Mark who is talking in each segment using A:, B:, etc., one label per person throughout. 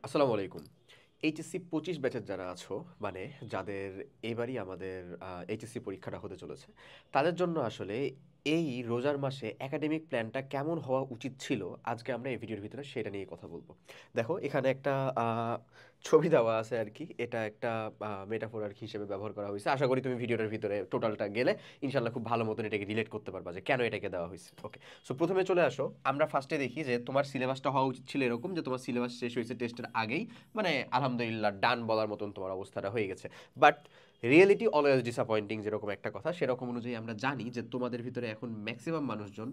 A: আসসালামু আলাইকুম। এইচএসসি 25 ব্যাচের যারা আছো, মানে যাদের এবারই আমাদের এইচএসসি পরীক্ষাটা হতে চলেছে, তাদের জন্য আসলে এই রোজার মাসে একাডেমিক প্ল্যানটা কেমন হওয়া উচিত ছিল, আজকে আমরা এই ভিডিওর ভিতরে সেটা নিয়ে কথা বলবো। দেখো, এখানে একটা ছবি দেওয়া আছে আর কি, এটা একটা মেটাফোর আর কি হিসেবে ব্যবহার করা হয়েছে। আশা করি তুমি ভিডিওটার ভিতরে টোটালটা গেলে ইনশাল্লাহ খুব ভালো মতন এটাকে রিলেট করতে পারবা যে কেন এটাকে দেওয়া হয়েছে। ওকে, সো প্রথমে চলে আসো, আমরা ফার্স্টে দেখি যে তোমার সিলেবাসটা হওয়া উচিত ছিল এরকম যে তোমার সিলেবাস শেষ হয়েছে টেস্টের আগেই, মানে আলহামদুলিল্লাহ ডান বলার মতন তোমার অবস্থাটা হয়ে গেছে। বাট রিয়েলিটি অলওয়েজ ডিসঅ্যাপয়েন্টিং, যেরকম একটা কথা, সেরকম অনুযায়ী আমরা জানি যে তোমাদের ভিতরে এখন ম্যাক্সিমাম মানুষজন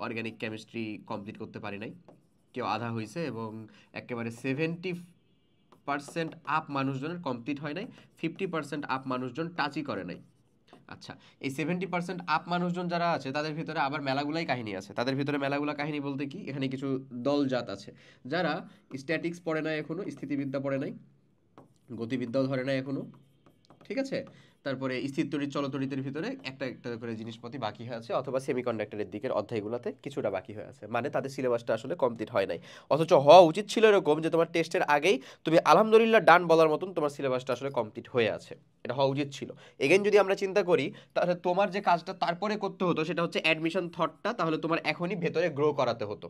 A: অর্গানিক কেমিস্ট্রি কমপ্লিট করতে পারে নাই, কেউ আধা হয়েছে, এবং একেবারে 70% আপ মানুষজনের কমপ্লিট হয় নাই, 50% আপ মানুষজন টাচই করে নাই। আচ্ছা, এই 70% আপ মানুষজন যারা আছে তাদের ভিতরে আবার মেলাগুলাই কাহিনী আছে। তাদের ভিতরে মেলাগুলা কাহিনী বলতে কি, এখানে কিছু দলজাত আছে যারা স্ট্যাটিক্স পড়ে নাই এখনো, স্থিতিবিদ্যা পড়ে নাই, গতিবিদ্যাও ধরে নাই এখনো, ঠিক আছে? তারপরে স্থিরতড়িৎ চলতড়িতের ভিতরে একটা একটা করে জিনিসপাতি বাকি হয়ে আছে, অথবা সেমিকন্ডাক্টরের দিকের অধ্যায়গুলোতে কিছুটা বাকি হয়ে আছে, মানে তাদের সিলেবাসটা আসলে কমপ্লিট হয় নাই। অথচ হওয়া উচিত ছিল এরকম যে তোমার টেস্টের আগেই তুমি আলহামদুলিল্লাহ ডান বলার মতন তোমার সিলেবাসটা আসলে কমপ্লিট হয়ে আছে। এটা হওয়া উচিত ছিল। এগেন যদি আমরা চিন্তা করি, তাহলে তোমার যে কাজটা তারপরে করতে হতো সেটা হচ্ছে অ্যাডমিশন থটটা তাহলে তোমার এখনই ভেতরে গ্রো করাতে হতো।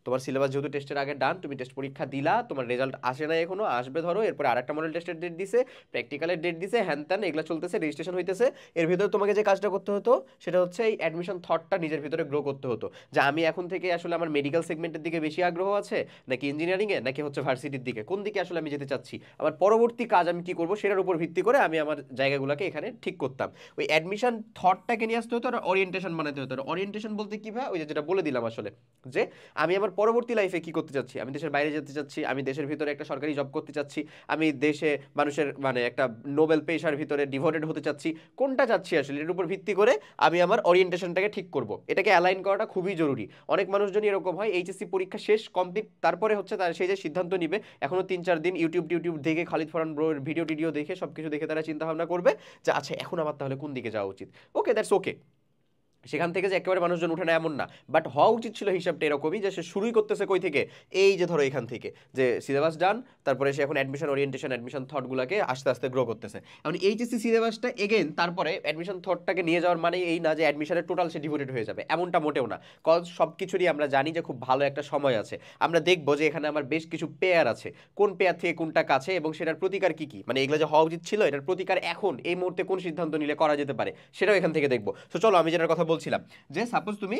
A: তোমার সিলেবাস যেহেতু টেস্টের আগে ডান, তুমি টেস্ট পরীক্ষা দিলা, তোমার রেজাল্ট আসে না এখনো, আসবে ধরো, এরপরে আরেকটা মডেল টেস্টের ডেট দিছে, প্র্যাকটিক্যালের ডেট দিছে, হ্যান ত্যান এগুলো চলতেছে, রেজিস্ট্রেশন হইতেছে। এর ভিতরে তোমাকে যে কাজটা করতে হতো সেটা হচ্ছে এই অ্যাডমিশন থটটা নিজের ভিতরে গ্রো করতে হতো, যে আমি এখন থেকে আসলে আমার মেডিকেল সেগমেন্টের দিকে বেশি আগ্রহ আছে, নাকি ইঞ্জিনিয়ারিংয়ে, নাকি হচ্ছে ভার্সিটির দিকে, কোন দিকে আসলে আমি যেতে চাচ্ছি, আমার পরবর্তী কাজ আমি কি করবো সেটার উপর ভিত্তি করে আমি আমার জায়গাগুলোকে এখানে ঠিক করতাম। ওই অ্যাডমিশন থটটাকে নিয়ে আসতে হতো, আর ওরিয়েন্টেশন বানাতে হতো। ওরিয়েন্টেশন বলতে কি ভাই, ওই যেটা বলে দিলাম আসলে, যে আমি আমার পরবর্তী লাইফে কি করতে চাচ্ছি, আমি দেশের বাইরে যেতে চাচ্ছি, আমি দেশের ভিতরে একটা সরকারি জব করতে চাচ্ছি, আমি দেশে মানুষের মানে একটা নোবেল পেশার ভিতরে ডিভোটেড হতে চাচ্ছি, কোনটা চাচ্ছি আসলে এর উপর ভিত্তি করে আমি আমার ওরিয়েন্টেশনটাকে ঠিক করব। এটাকে অ্যালাইন করাটা খুবই জরুরি। অনেক মানুষজনই এরকম হয়, এইচএসসি পরীক্ষা শেষ কমপ্লিট, তারপরে হচ্ছে তার সেই যে সিদ্ধান্ত নিবে, এখনো 3-4 দিন ইউটিউব দেখে, খালিদ ফরহান ব্রোর ভিডিও দেখে, সব কিছু দেখে তারা চিন্তা ভাবনা করবে যে আচ্ছা এখন আমার তাহলে কোন দিকে যাওয়া উচিত। ওকে, দ্যাটস ওকে, সেখান থেকে যে একেবারে মানুষজন উঠে না এমন না, বাট হওয়া উচিত ছিল হিসাবটা এরকমই যে সে শুরুই করতেছে কই থেকে, এই যে ধরো এখান থেকে, যে সিলেবাস ডান, তারপরে সে এখন অ্যাডমিশন ওরিয়েন্টেশন, অ্যাডমিশন থটগুলোকে আস্তে আস্তে গ্রো করতেছে। এখন এইচএসসি সিলেবাসটা এগেন তারপরে অ্যাডমিশন থটটাকে নিয়ে যাওয়ার মানে এই না যে অ্যাডমিশনের টোটাল সে ডিভোটেড হয়ে যাবে, এমনটা মোটেও না। কজ সব কিছুরই আমরা জানি যে খুব ভালো একটা সময় আছে। আমরা দেখবো যে এখানে আমার বেশ কিছু পেয়ার আছে, কোন পেয়ার থেকে কোনটা কাছে, এবং সেটার প্রতিকার কি কি, মানে এগুলো যে হওয়া উচিত ছিল এটার প্রতিকার এখন এই মুহূর্তে কোন সিদ্ধান্ত নিলে করা যেতে পারে, সেটাও এখান থেকে দেখবো। তো চলো, আমি যেটার কথা বলছিলাম, যে সাপোজ তুমি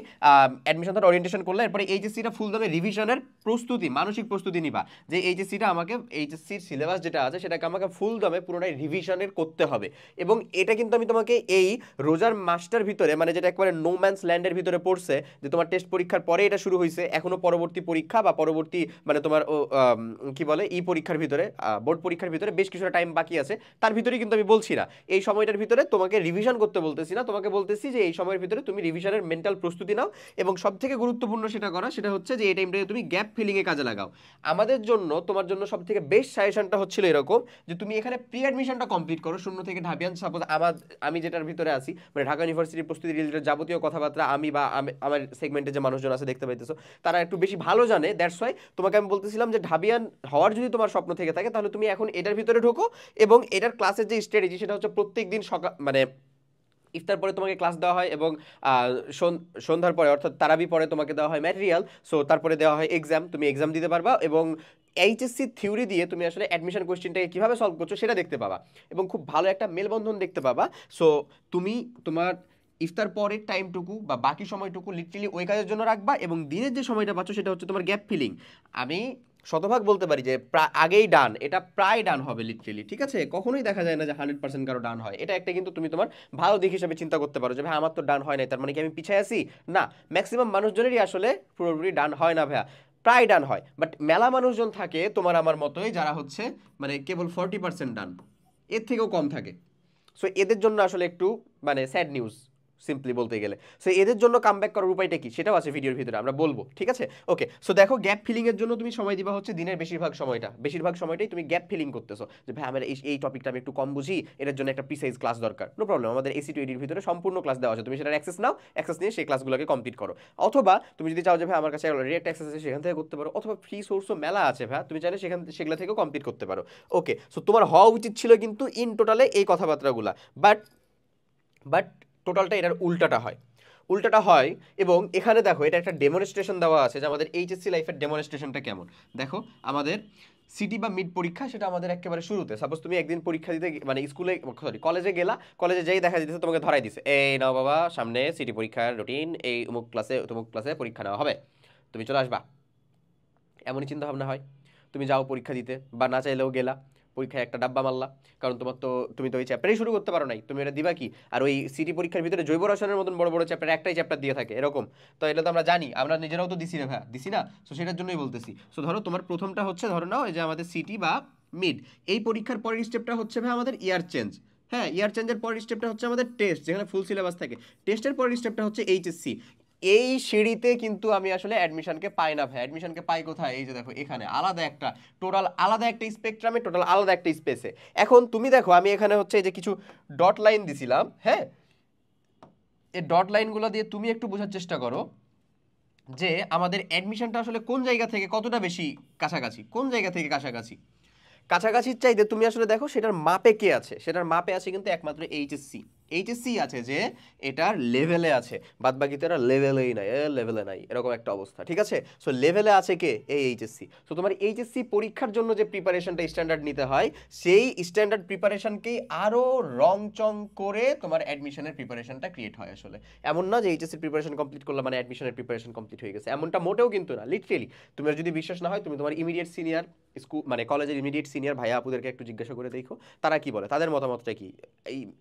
A: অ্যাডমিশন তার ওরিয়েন্টেশন করলে, এরপরে এইচএসসিটা ফুল দামে রিভিশনের প্রস্তুতি, মানসিক প্রস্তুতি নিবা, যে এইচএসসিটা আমাকে, এইচএসসির সিলেবাস যেটা আছে সেটাকে আমাকে ফুল দামে পুরোটাই রিভিশনের করতে হবে। এবং এটা কিন্তু আমি তোমাকে এই রোজার মাসটার ভিতরে, মানে যেটা একবারে নো ম্যানস ল্যান্ডের ভিতরে পড়ছে, যে তোমার টেস্ট পরীক্ষার পরে এটা শুরু হয়েছে, এখনো পরবর্তী পরীক্ষা বা পরবর্তী মানে তোমার কি বলে ই পরীক্ষার ভিতরে, বোর্ড পরীক্ষার ভিতরে বেশ কিছুটা টাইম বাকি আছে, তার ভিতরে কিন্তু আমি বলছি না এই সময়টার ভিতরে তোমাকে রিভিশন করতে বলতেছি না, তোমাকে বলতেছি যে এই সময়ের ভিতরে তুমি রিভিশনের মেন্টাল প্রস্তুতি নাও। এবং সব থেকে গুরুত্বপূর্ণ সেটা করা, সেটা হচ্ছে যে এই টাইমটাকে তুমি গ্যাপ ফিলিংয়ে কাজে লাগাও। আমাদের জন্য, তোমার জন্য সব থেকে বেস্ট সাজেশনটা হচ্ছিল এরকম, যে তুমি এখানে প্রি অ্যাডমিশনটা কমপ্লিট করো শূন্য থেকে ঢাবিয়ান। সাপোজ আমি যেটার ভিতরে আছি, মানে ঢাকা ইউনিভার্সিটির প্রস্তুতি রিলেটেড যাবতীয় কথাবার্তা আমি বা আমার সেগমেন্টে যে মানুষজন আছে দেখতে পাইতেছো, তারা একটু বেশি ভালো জানে। দ্যাটস ওয়াই তোমাকে আমি বলতেছিলাম যে ঢাবিয়ান হওয়ার যদি তোমার স্বপ্ন থেকে থাকে, তাহলে তুমি এখন এটার ভিতরে ঢোকো। এবং এটার ক্লাসের যে স্ট্র্যাটেজি সেটা হচ্ছে প্রত্যেক দিন সকাল, মানে ইফতার পরে তোমাকে ক্লাস দেওয়া হয়, এবং আহ, সন্ধ্যার পরে অর্থাৎ তারাবি পরে তোমাকে দেওয়া হয় ম্যাটেরিয়াল, সো তারপরে দেওয়া হয় এক্সাম, তুমি এক্সাম দিতে পারবা, এবং এইচএসসি থিওরি দিয়ে তুমি আসলে অ্যাডমিশন কোয়েশ্চেনটাকে কীভাবে সলভ করছো সেটা দেখতে পাবা, এবং খুব ভালো একটা মেলবন্ধন দেখতে পাবা। সো তুমি তোমার ইফতার পরের টাইমটুকু বা বাকি সময়টুকু লিটারেলি ওই কাজের জন্য রাখবা, এবং দিনের যে সময়টা পাচ্ছ সেটা হচ্ছে তোমার গ্যাপ ফিলিং। আমি শতভাগ বলতে পারি যে আগেই ডান, এটা প্রায় ডান হবে লিটারেলি, ঠিক আছে? কখনোই দেখা যায় না যে 100% কারো ডান হয়, এটা একটা কিন্তু তুমি তোমার ভালো দিক হিসেবে চিন্তা করতে পারো, যে ভাই আমার তো ডান হয় নাই, তার মানে কি আমি পিছিয়ে আছি? না, ম্যাক্সিমাম মানুষজনেরই আসলে পুরোপুরি ডান হয় না ভাইয়া, প্রায় ডান হয়। বাট মেলা মানুষজন থাকে তোমার আমার মতোই, যারা হচ্ছে মানে কেবল 40% ডান, এর থেকেও কম থাকে। সো এদের জন্য আসলে একটু মানে স্যাড নিউজ, সিম্পলি বলতে গেলে। সো এদের জন্য কামব্যাক করার উপায়টা কি সেটাও আছে ভিডিওর ভিতরে, আমরা বলবো, ঠিক আছে? ওকে, সো দেখো গ্যাপ ফিলিং এর জন্য তুমি সময় দিবা হচ্ছে দিনের বেশিরভাগ সময়টাই তুমি গ্যাপ ফিলিং করতেছো, যে ভাই আমার এই টপিকটা আমি একটু কম বুঝি, এটার জন্য একটা প্রিসাইজ ক্লাস দরকার। নো প্রবলেম, আমাদের এসি টু এডির ভিতরে সম্পূর্ণ ক্লাস দেওয়া আছে, তুমি সেটার অ্যাক্সেস নাও, অ্যাক্সেস নিয়ে সেই ক্লাসগুলোকে কমপ্লিট করো। অথবা তুমি যদি চাও যে ভাই আমার কাছে রিয়েক্ট অ্যাক্সেস আছে সেখান থেকে করতে পারো, অথবা ফ্রি সোর্সও মেলা আছে ভাই, তুমি চাইলে সেগুলো থেকেও কমপ্লিট করতে পারো। ওকে, সো তোমার হওয়া উচিত ছিল কিন্তু ইন টোটালে এই কথাবার্তাগুলা, বাট বাট টোটালটা এটার উল্টাটা হয়। এবং এখানে দেখো এটা একটা ডেমনস্ট্রেশন দেওয়া আছে যে আমাদের এইচএসসি লাইফের ডেমনস্ট্রেশনটা কেমন। দেখো আমাদের সিটি বা মিড পরীক্ষা সেটা আমাদের একেবারে শুরুতে, সাপোজ তুমি একদিন পরীক্ষা দিতে মানে স্কুলে কলেজে গেলা, কলেজে যেই দেখা দিতেছে তোমাকে ধরাই দিছে, এই নাও বাবা সামনে সিটি পরীক্ষার রুটিন, এই অমুক ক্লাসে পরীক্ষা নেওয়া হবে, তুমি চলে আসবা। এমনই চিন্তা ভাবনা হয়, তুমি যাও পরীক্ষা দিতে, বা না চাইলেও গেলা পরীক্ষায় একটা ডাব্বা মারলা, কারণ তুমি তো ওই চ্যাপ্টারই শুরু করতে পারো নাই, তুমি এটা দিবা কি? আর ওই সিটি পরীক্ষার ভিতরে জৈব রসায়নের মতন বড় বড় চ্যাপ্টার একটাই চ্যাপ্টার দিয়ে থাকে এরকম, তো এটা তো আমরা জানি, আমরা নিজেরাও তো দিছি না ভাই, দিছি না? সো সেটার জন্যই বলতেছি। সো ধরো তোমার প্রথমটা হচ্ছে, ধরো নাও এই যে আমাদের সিটি বা মিড, এই পরীক্ষার পরের স্টেপটা হচ্ছে ভাই আমাদের ইয়ার চেঞ্জ। হ্যাঁ, ইয়ার চেঞ্জের পরের স্টেপটা হচ্ছে আমাদের টেস্ট, যেখানে ফুল সিলেবাস থাকে। টেস্টের পরের স্টেপটা হচ্ছে এইচএসসি। এই সিঁড়িতে কিন্তু আমি আসলে অ্যাডমিশনকে পাই না ভাই, অ্যাডমিশনকে পাই কোথায়? এই যে দেখো এখানে আলাদা একটা স্পেকট্রামে, টোটাল আলাদা একটা স্পেসে। এখন তুমি দেখো আমি এখানে হচ্ছে এই যে কিছু ডট লাইন দিছিলাম, হ্যাঁ, এই ডট লাইনগুলো দিয়ে তুমি একটু বোঝার চেষ্টা করো যে আমাদের অ্যাডমিশনটা আসলে কোন জায়গা থেকে কতটা বেশি কাছাকাছি, কোন জায়গা থেকে কাছাকাছি। কাছাকাছির চাইতে তুমি আসলে দেখো সেটার মাপে কে আছে, সেটার মাপে আছে কিন্তু একমাত্র এইচএসসি আছে, যে এটার লেভেলে আছে, বাদ বাকি তো এরা লেভেলে নাই এরকম একটা অবস্থা, ঠিক আছে? সো লেভেলে আছে কে? এই এইচএসসি। সো তোমার এইচএসসি পরীক্ষার জন্য যে প্রিপারেশনটা স্ট্যান্ডার্ড নিতে হয়, সেই স্ট্যান্ডার্ড প্রিপারেশনকেই আরও রংচং করে তোমার অ্যাডমিশনের প্রিপারেশনটা ক্রিয়েট হয় আসলে। এমন না যে এইচএসসি প্রিপারেশন কমপ্লিট করলে মানে অ্যাডমিশনের প্রিপারেশন কমপ্লিট হয়ে গেছে, এমনটা মোটেও কিন্তু না, লিটারেলি। তোমার যদি বিশ্বাস না হয় তুমি তোমার ইমিডিয়েট সিনিয়র স্কুল মানে কলেজের ইমিডিয়েট সিনিয়র ভাইয়া আপুদেরকে একটু জিজ্ঞাসা করে দেখো তারা কি বলে, তাদের মতামতটা কি।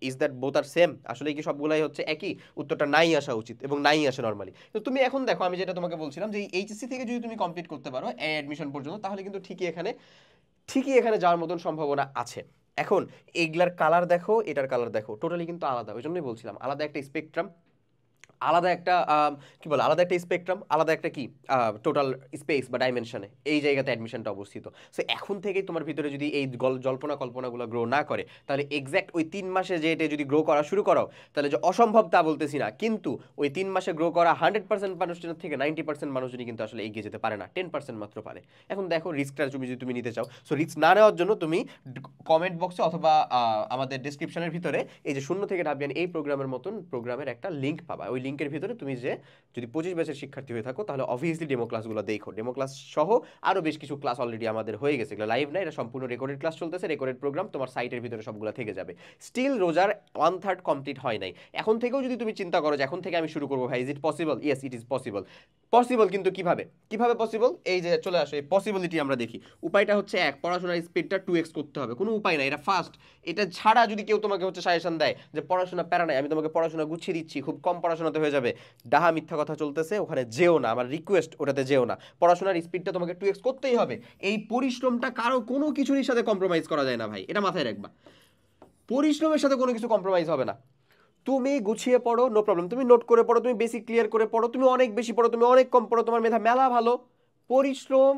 A: ইজ দ্যাট বোথ আর সেম? আসলে কি সবগুলাই হচ্ছে একই? উত্তরটা নাই আসা উচিত, এবং নাই আসে নর্মালি। তো তুমি এখন দেখো আমি যেটা তোমাকে বলছিলাম যে এইচএসসি থেকে যদি তুমি কমপ্লিট করতে পারো অ্যাডমিশন পর্যন্ত, তাহলে কিন্তু ঠিকই এখানে যাওয়ার মতন সম্ভাবনা আছে। এখন এইগুলার কালার দেখো, এটার কালার দেখো, টোটালি কিন্তু আলাদা। ওই জন্যই বলছিলাম আলাদা একটা স্পেকট্রাম, আলাদা একটা কি বলে, আলাদা একটা স্পেকট্রাম, আলাদা একটা কি টোটাল স্পেস বা ডাইমেনশনে এই জায়গাতে অ্যাডমিশনটা অবস্থিত। সো এখন থেকেই তোমার ভিতরে যদি এই জল্পনা কল্পনাগুলো গ্রো না করে, তাহলে এক্স্যাক্ট ওই 3 মাসে যে এটা যদি গ্রো করা শুরু করো, তাহলে যে অসম্ভব তা বলতেছি না, কিন্তু ওই 3 মাসে গ্রো করা 100% মানুষজনের থেকে 90% মানুষজনই কিন্তু আসলে এগিয়ে যেতে পারে না, 10% মাত্র পারে। এখন দেখো রিস্কটা তুমি নিতে চাও, সো রিস্ক না নেওয়ার জন্য তুমি কমেন্ট বক্সে অথবা আমাদের ডিসক্রিপশনের ভিতরে এই যে শূন্য থেকে ঢাবিয়ান এই প্রোগ্রামের মতন প্রোগ্রামের একটা লিঙ্ক পাবা। ওই লিঙ্কের ভিতরে তুমি যে যদি 25 ব্যাচের শিক্ষার্থী হয়ে থাকো, তাহলে অবভিয়াসলি ডেমো ক্লাসগুলো দেখো। ডেমো ক্লাস সহ আরও বেশ কিছু ক্লাস অলরেডি আমাদের হয়ে গেছে, এগুলো লাইভ না, এটা সম্পূর্ণ রেকর্ডেড ক্লাস চলতেছে, রেকর্ডেড প্রোগ্রাম তোমার সাইটের ভিতরে সবগুলো থেকে যাবে। স্টিল রোজার 1/3 কমপ্লিট হয় নাই। এখন থেকেও যদি তুমি চিন্তা করো যে এখন থেকে আমি শুরু করবো, ভাই is it possible? Yes, it is possible, কিন্তু কিভাবে পসিবল? এই যে চলে আসে পসিবিলিটি আমরা দেখি। উপায়টা হচ্ছে এক, পড়াশোনার স্পিডটা 2x করতে হবে, কোনো উপায় নাই, এটা ফার্স্ট। এটা ছাড়া যদি কেউ তোমাকে হচ্ছে সাজেশন দেয় যে পড়াশোনা প্যারা নাই, আমি তোমাকে পড়াশোনা গুছিয়ে দিচ্ছি, খুব কম পড়াশোনাতে হয়ে যাবে, ডাহা মিথ্যা কথা চলতেছে, ওখানে যেও না, আমার রিকোয়েস্ট, ওটাতে যেও না। পড়াশোনার স্পিডটা তোমাকে 2x করতেই হবে। এই পরিশ্রমটা কারো কোনো কিছুরই সাথে কম্প্রোমাইজ করা যায় না ভাই, এটা মাথায় রাখবা। পরিশ্রমের সাথে কোনো কিছু কম্প্রোমাইজ হবে না। তুমি গুছিয়ে পড়ো, নো প্রবলেম, তুমি নোট করে পড়ো, তুমি বেসিক ক্লিয়ার করে পড়ো, তুমি অনেক বেশি পড়ো, তুমি অনেক কম পড়ো, তোমার মেধা মেলা ভালো, পরিশ্রম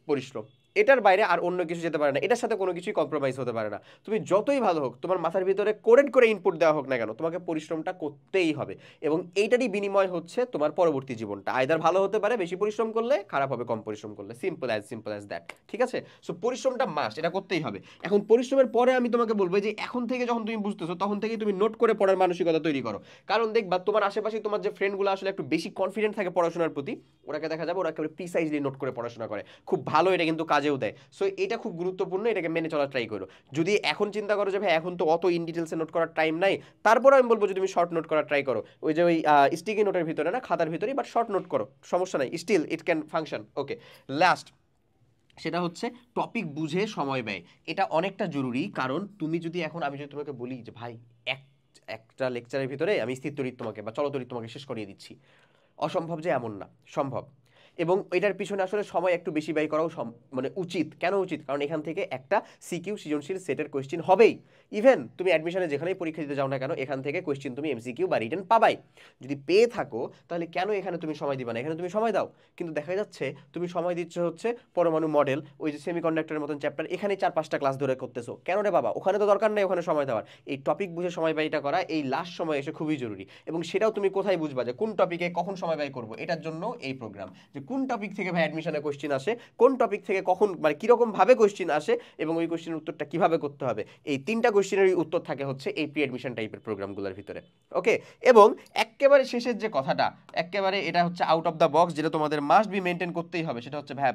A: পরিশ্রম, এটার বাইরে আর অন্য কিছু যেতে পারে না, এটার সাথে কোনো কিছুই কম্প্রোমাইজ হতে পারে না। তুমি যতই ভালো হোক, তোমার মাথার ভিতরে করে ইনপুট দেওয়া হোক না কেন, তোমাকে পরিশ্রমটা করতেই হবে। এবং এইটারই বিনিময় হচ্ছে তোমার পরবর্তী জীবনটা আইদার ভালো হতে পারে বেশি পরিশ্রম করলে, খারাপ হবে কম পরিশ্রম করলে, সিম্পল অ্যাজ দ্যাট, ঠিক আছে? সো পরিশ্রমটা মাস্ট, এটা করতেই হবে। এখন পরিশ্রমের পরে আমি তোমাকে বলবো যে এখন থেকে যখন তুমি বুঝতেছো, তখন থেকেই তুমি নোট করে পড়ার মানসিকতা তৈরি করো। কারণ দেখবা তোমার আশেপাশে তোমার যে ফ্রেন্ডগুলো আসলে একটু বেশি কনফিডেন্ট থাকে পড়াশোনার প্রতি, ওরাকে দেখা যাবে ওরা একেবারে প্রিসাইজলি নোট করে পড়াশোনা করে, খুব ভালো, এটা কিন্তু কাজেও দেয়। সো এটা খুব গুরুত্বপূর্ণ, এটাকে মেনে চলার ট্রাই করো। যদি এখন চিন্তা করো যে ভাই এখন তো অত ইন ডিটেলসে নোট করার টাইম নাই, তারপর আমি বলবো যে তুমি শর্ট নোট করার ট্রাই করো, ওই যে ওই স্টিকি নোটের ভিতরে না, খাতার ভিতরেই, বাট শর্ট নোট করো, সমস্যা নাই, still it can function. Okay, last সেটা হচ্ছে টপিক বুঝে সময় ব্যয়। এটা অনেকটা জরুরি, কারণ তুমি যদি এখন আমি যদি তোমাকে বলি যে ভাই একটা লেকচারের ভিতরে আমি স্থির তড়িৎ তোমাকে বা চলতড়িৎ তোমাকে শেষ করিয়ে দিচ্ছি, অসম্ভব যে এমন না, সম্ভব। এবং এটার পিছনে আসলে সময় একটু বেশি ব্যয় করাও মানে উচিত। কেন উচিত? কারণ এখান থেকে একটা সিকিউ সৃজনশীল সেটের কোয়েশ্চেন হবেই। ইভেন তুমি অ্যাডমিশনে যেখানেই পরীক্ষা দিতে যাও না কেন, এখান থেকে কোয়েশ্চেন তুমি এমসিকিউ বা রিটেন পাবাই। যদি পেয়ে থাকো তাহলে কেন এখানে তুমি সময় দিবা না? এখানে তুমি সময় দাও। কিন্তু দেখা যাচ্ছে তুমি সময় দিচ্ছ হচ্ছে পরমাণু মডেল, ওই যে সেমিকন্ডাক্টরের মতন চ্যাপ্টার, এখানেই 4-5টা ক্লাস ধরে করতেছো। কেন রে বাবা? ওখানে তো দরকার নেই ওখানে সময় দেওয়ার। এই টপিক বুঝে সময় ব্যয়টা করা এই লাস্ট সময় এসে খুবই জরুরি। এবং সেটাও তুমি কোথায় বুঝবা যে কোন টপিকে কখন সময় ব্যয় করবো? এটার জন্য এই প্রোগ্রাম, যে কোন টপিক থেকে ভাই অ্যাডমিশনে কোয়েশ্চেন আসে, কোন টপিক থেকে কখন মানে কিরকম ভাবে কোয়েশ্চেন আসে, এবং ওই কোয়েশ্চেনের উত্তরটা কিভাবে করতে হবে। এই 3টা কোয়েশ্চেনেরই উত্তর থাকে হচ্ছে এই প্রি অ্যাডমিশন টাইপের প্রোগ্রামগুলোর ভিতরে। ওকে। এবং একেবারে শেষের যে কথাটা, একেবারে এটা হচ্ছে আউট অফ দ্য বক্স, যেটা তোমাদের মাস্ট বি মেনটেন করতেই হবে, সেটা হচ্ছে ভাই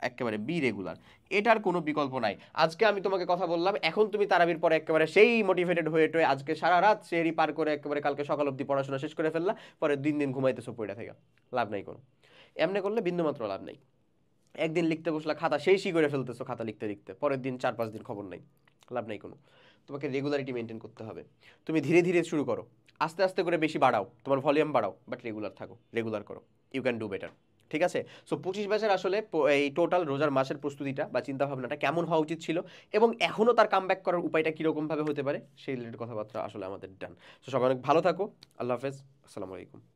A: একেবারে বি রেগুলার। এটার কোনো বিকল্প নাই। আজকে আমি তোমাকে কথা বললাম, এখন তুমি তারাবির পরে একেবারে সেই মোটিভেটেড হয়ে টয়ে আজকে সারা রাত সেহরি পার করে একেবারে কালকে সকাল অবধি পড়াশোনা শেষ করে ফেললা, পরে দিন দিন ঘুমাইতেছো পড়ে থেকে। লাভ নাই কোনো। এমনি করলে বিন্দুমাত্র লাভ নাই। একদিন লিখতে বসলা, খাতা শেষই করে ফেলতেছো খাতা লিখতে লিখতে, পরের দিন 4-5 দিন খবর নাই। লাভ নাই কোনো। তোমাকে রেগুলারিটি মেনটেন করতে হবে। তুমি ধীরে ধীরে শুরু করো, আস্তে আস্তে করে বেশি বাড়াও, তোমার ভলিউম বাড়াও, বাট রেগুলার থাকো, রেগুলার করো। You can do better. ঠিক আছে? সো 25 ব্যাচের আসলে এই টোটাল রোজার মাসের প্রস্তুতিটা বা চিন্তা ভাবনাটা কেমন হওয়া উচিত ছিল, এবং এখনও তার কামব্যাক করার উপায়টা কীরকম ভাবে হতে পারে, সেই রিলেটেড কথাবার্তা আসলে আমাদের ডান। সো সবাই অনেক ভালো থাকো। আল্লাহ হাফেজ। আসসালামু আলাইকুম।